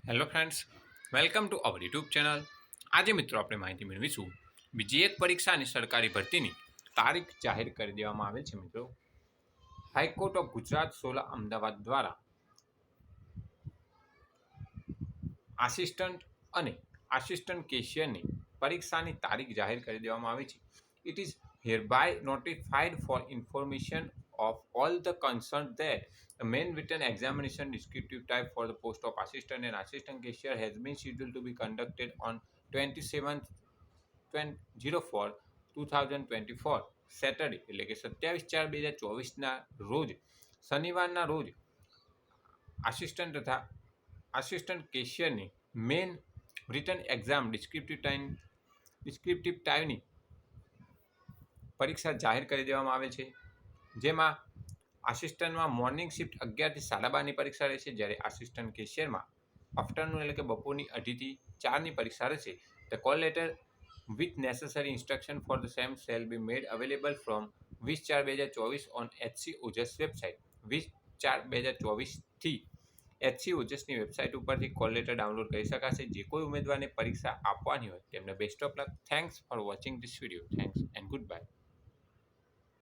Hello friends, welcome to our YouTube channel. આજે મિત્રો આપણે માહિતી મેળવીશું બીજી એક પરીક્ષાની સરકારી ભરતીની તારીખ જાહેર કરી દેવામાં આવેલ છે. મિત્રો, હાઈકોર્ટ ઓફ ગુજરાત 16 અમદાવાદ દ્વારા આસિસ્ટન્ટ અને આસિસ્ટન્ટ કેશિયરની પરીક્ષાની તારીખ જાહેર કરી દેવામાં આવી છે. It is hereby notified for information of all the concerned that the main written examination descriptive type for the post of assistant and assistant cashier has been scheduled to be conducted on 27th 04 2024 Saturday એટલે કે 27/4/2024ના રોજ શનિવારના રોજ assistant તથા assistant કેશિયરની main written exam descriptive ટાઈમની પરીક્ષા જાહેર કરી દેવામાં આવે છે. જેમાં આસિસ્ટન્ટમાં મોર્નિંગ શિફ્ટ 11 થી 12:30ની પરીક્ષા રહેશે, જ્યારે આસિસ્ટન્ટ કેશિયરમાં આફ્ટરનૂન એટલે કે બપોરની 2:30 થી 4ની પરીક્ષા રહેશે. The call letter with necessary instruction for the same shall be made available from 20/4/2024 on HC Ojas website. 20/4/2024થી એચસી ઓજસની વેબસાઇટ ઉપરથી કોલ લેટર ડાઉનલોડ કરી શકાશે. જે કોઈ ઉમેદવારને પરીક્ષા આપવાની હોય તેમને best of luck. Thanks for watching this video. Thanks and good by.